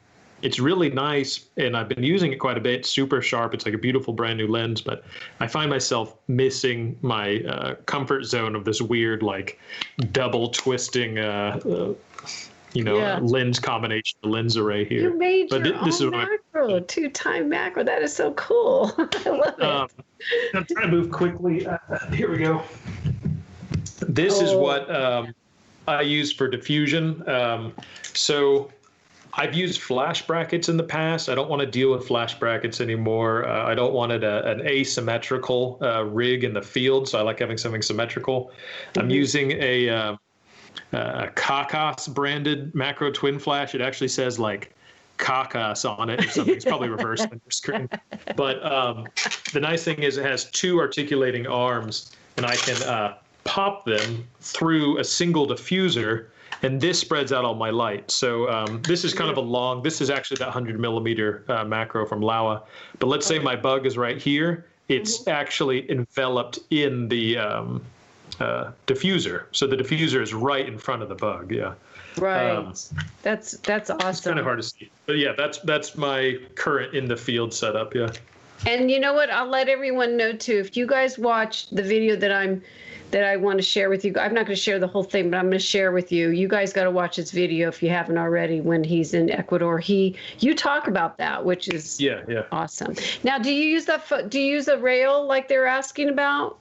it's really nice, and I've been using it quite a bit. Super sharp. It's like a beautiful brand new lens, but I find myself missing my comfort zone of this weird, like double twisting, lens combination, lens array here. You made your own macro, 2-time macro. That is so cool. I love it. I'm trying to move quickly. Here we go. This is what I use for diffusion. So I've used flash brackets in the past. I don't want to deal with flash brackets anymore. I don't want an asymmetrical rig in the field, so I like having something symmetrical. I'm using a Kakas branded macro twin flash. It actually says like Kakas on it or something. It's probably reversed on your screen. But the nice thing is it has 2 articulating arms, and I can pop them through a single diffuser, and this spreads out all my light. So this is kind of this is actually that 100 millimeter macro from Laowa. But let's say my bug is right here. It's actually enveloped in the diffuser. So the diffuser is right in front of the bug. Yeah. Right. That's awesome. It's kind of hard to see. But yeah, that's my current in the field setup. Yeah. And you know what? I'll let everyone know too. If you guys watch the video that I want to share with you, I'm not going to share the whole thing, but I'm going to share with you. You guys got to watch this video if you haven't already. When he's in Ecuador, you talk about that, which is awesome. Now, do you use a rail like they're asking about?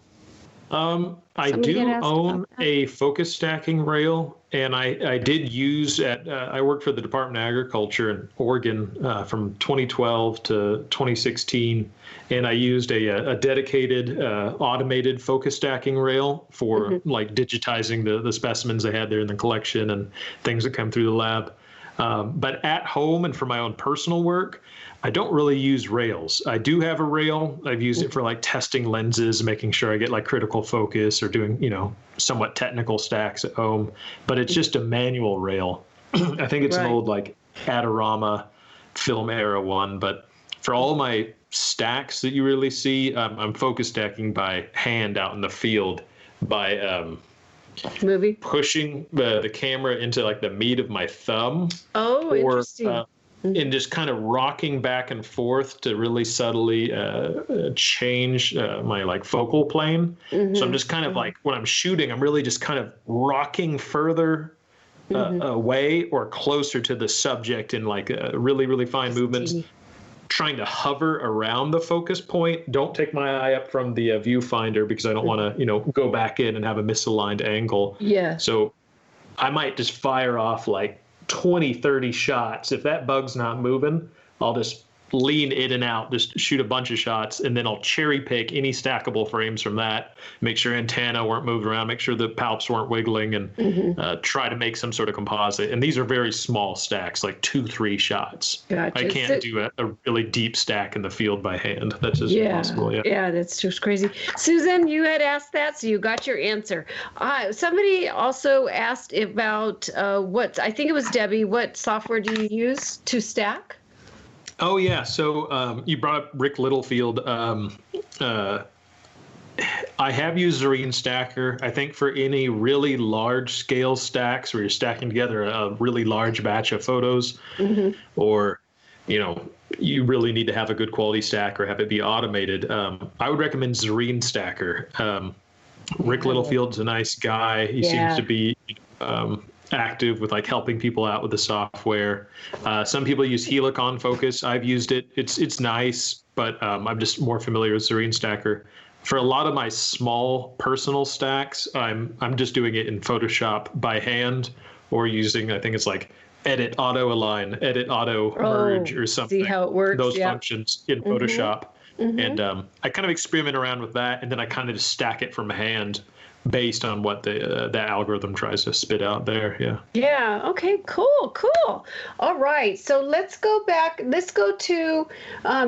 I do own a focus stacking rail, and I did use I worked for the Department of Agriculture in Oregon from 2012 to 2016, and I used a dedicated automated focus stacking rail for like digitizing the specimens they had there in the collection and things that come through the lab. But at home and for my own personal work, I don't really use rails. I do have a rail. I've used it for like testing lenses, making sure I get like critical focus or doing, somewhat technical stacks at home. But it's just a manual rail. I think it's an old like Adorama film era one. But for all my stacks that you really see, I'm focus stacking by hand out in the field by pushing the camera into like the meat of my thumb. Oh, interesting. And just kind of rocking back and forth to really subtly change my like focal plane. So I'm just kind of like when I'm shooting, I'm really just kind of rocking further away or closer to the subject in like really, really fine movements, trying to hover around the focus point. Don't take my eye up from the viewfinder because I don't want to, go back in and have a misaligned angle. Yeah. So I might just fire off like 20, 30 shots. If that bug's not moving, I'll just lean in and out, just shoot a bunch of shots, and then I'll cherry pick any stackable frames from that, make sure antenna weren't moving around, make sure the palps weren't wiggling, and try to make some sort of composite. And these are very small stacks, like 2-3 shots. Gotcha. I can't do a really deep stack in the field by hand. That's just impossible. Yeah, that's just crazy. Susan, you had asked that, so you got your answer. Somebody also asked about I think it was Debbie, what software do you use to stack? Oh, yeah. So you brought up Rick Littlefield. I have used Zareen Stacker. I think for any really large scale stacks where you're stacking together a really large batch of photos, or, you really need to have a good quality stack or have it be automated, I would recommend Zareen Stacker. Rick Littlefield's a nice guy. He seems to be active with like helping people out with the software. Some people use Helicon Focus. I've used it. It's nice, but I'm just more familiar with Zareen Stacker. For a lot of my small personal stacks, I'm just doing it in Photoshop by hand or using, I think it's like edit auto align, edit auto merge or something. See how it works. Those functions in Photoshop. And I kind of experiment around with that, and then I kind of just stack it from hand based on what the algorithm tries to spit out there. Yeah. Okay. Cool. All right. So let's go back. Let's go to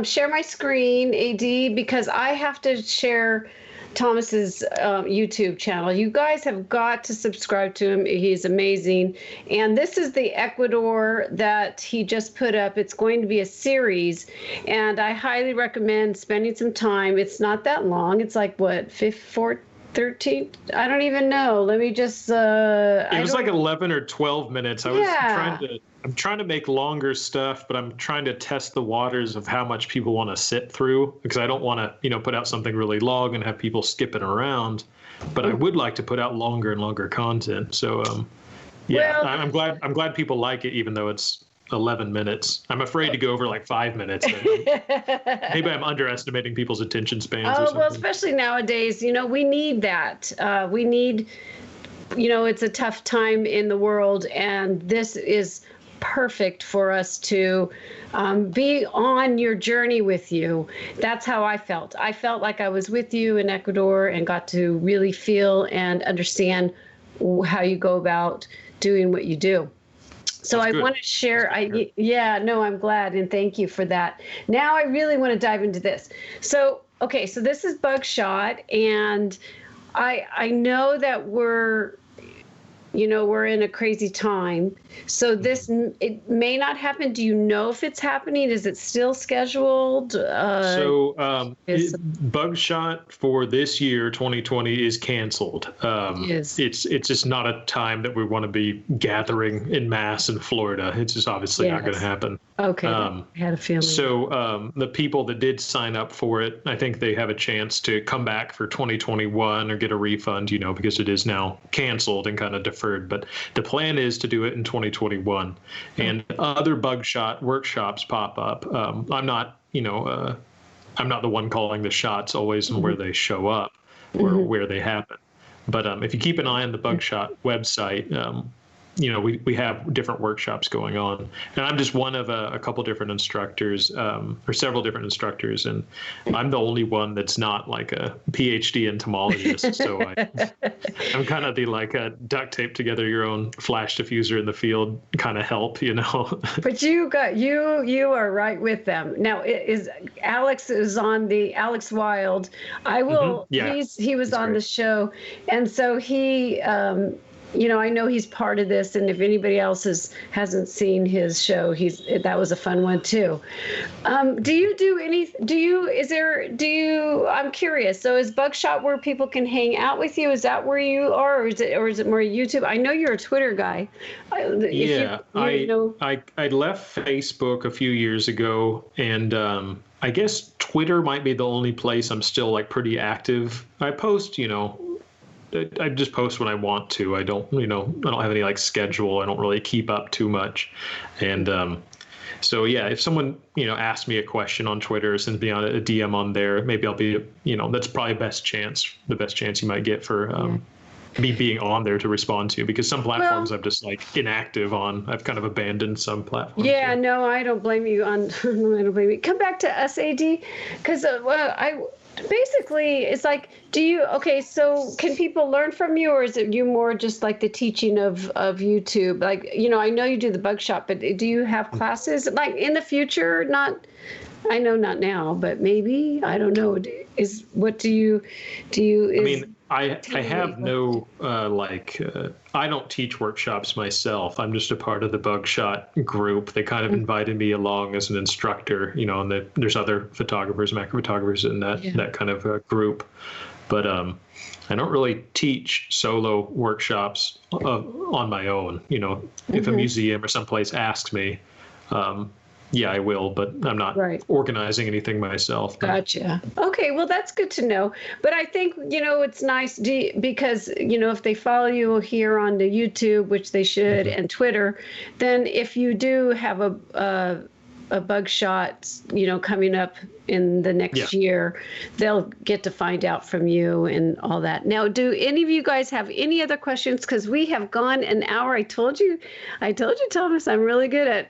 share my screen, AD, because I have to share Thomas's YouTube channel. You guys have got to subscribe to him. He's amazing. And this is the Ecuador that he just put up. It's going to be a series, and I highly recommend spending some time. It's not that long. It's like what, 13? I don't even know. Let me just. It was like 11 or 12 minutes. I'm trying to make longer stuff, but I'm trying to test the waters of how much people want to sit through, because I don't want to, put out something really long and have people skipping around. But I would like to put out longer and longer content. So, I'm glad people like it, even though it's 11 minutes. I'm afraid to go over like 5 minutes. Maybe I'm underestimating people's attention spans or something. Well, especially nowadays, we need that. We need, it's a tough time in the world, and this is perfect for us to be on your journey with you. That's how I felt. I felt like I was with you in Ecuador and got to really feel and understand how you go about doing what you do. So I want to share. I'm glad, and thank you for that. Now I really want to dive into this. So this is Bugshot, and I know that we're in a crazy time. So it may not happen. Do you know if it's happening? Is it still scheduled? Bugshot for this year, 2020, is canceled. It's just not a time that we want to be gathering in mass in Florida. It's just obviously not going to happen. Okay, I had a feeling. So the people that did sign up for it, I think they have a chance to come back for 2021 or get a refund, because it is now canceled and kind of deferred. But the plan is to do it in 2021, and other Bugshot workshops pop up. I'm not the one calling the shots always on where they show up or where they happen. But if you keep an eye on the Bugshot website, we have different workshops going on, and I'm just one of a couple different instructors, or several different instructors, and I'm the only one that's not like a PhD entomologist. So I'm kind of the a duct tape together your own flash diffuser in the field kind of help, But you are right with them. Now Alex is on the Alex Wild. I will. He was on the show, and so he. I know he's part of this, and if anybody else hasn't seen his show, that was a fun one too. I'm curious. So is Bugshot where people can hang out with you? Is that where you are, or is it more YouTube? I know you're a Twitter guy. I left Facebook a few years ago, and I guess Twitter might be the only place I'm still pretty active. I post, I just post when I want to. I don't have any like schedule. I don't really keep up too much. And so yeah, if someone, asks me a question on Twitter, sends me on a DM on there, maybe I'll be, that's probably the best chance you might get for me being on there to respond to, because some platforms I'm just like inactive on. I've kind of abandoned some platforms. Yeah, no, I don't blame you I don't blame you. Come back to us, AD, because basically it's like, so can people learn from you, or is it you more just like the teaching of YouTube? Like, I know you do the Bugshot, but do you have classes like in the future? I know not now, but maybe, I don't know. I have no, I don't teach workshops myself. I'm just a part of the Bugshot group. They kind of invited me along as an instructor, and there's other photographers, macro photographers in that kind of group. But I don't really teach solo workshops on my own. If a museum or someplace asks me, yeah, I will, but I'm not organizing anything myself. Gotcha. Okay, well, that's good to know. But I think, it's nice because, if they follow you here on the YouTube, which they should, and Twitter, then if you do have a Bugshot, coming up in the next year, they'll get to find out from you and all that. Now, do any of you guys have any other questions? Because we have gone an hour. I told you, Thomas, I'm really good at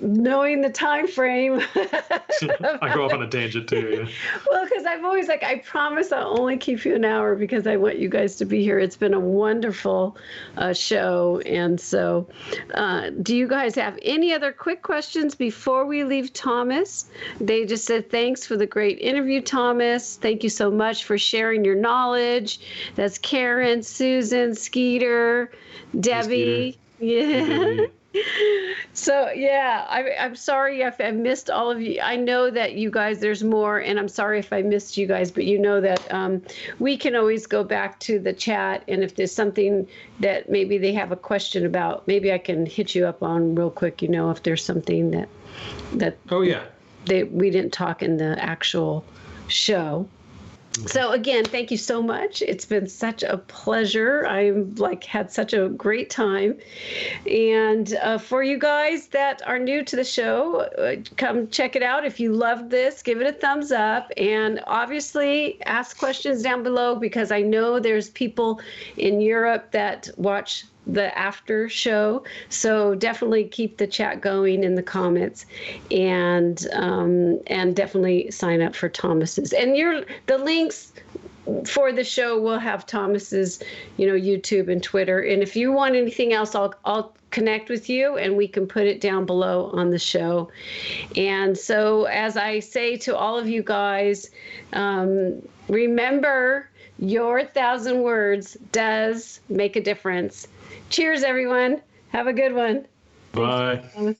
knowing the time frame. I go off on a tangent too. Yeah. Well, because I'm always like, I promise I'll only keep you an hour because I want you guys to be here. It's been a wonderful show. And so do you guys have any other quick questions before we leave Thomas? They just said, thanks for the great interview, Thomas. Thank you so much for sharing your knowledge. That's Karen, Susan, Skeeter, Debbie. Yeah. So, yeah, I'm sorry if I missed all of you. I know that you guys, there's more, and I'm sorry if I missed you guys, but you know that we can always go back to the chat, and if there's something that maybe they have a question about, maybe I can hit you up on real quick, if there's something that we didn't talk in the actual show. So again, thank you so much. It's been such a pleasure. I've had such a great time. And for you guys that are new to the show, come check it out. If you loved this, give it a thumbs up. And obviously ask questions down below, because I know there's people in Europe that watch the after show, so definitely keep the chat going in the comments, and definitely sign up for Thomas's. And the links for the show will have Thomas's, YouTube and Twitter. And if you want anything else, I'll connect with you and we can put it down below on the show. And so, as I say to all of you guys, remember, your 1,000 words does make a difference. Cheers, everyone. Have a good one. Bye. Thanks,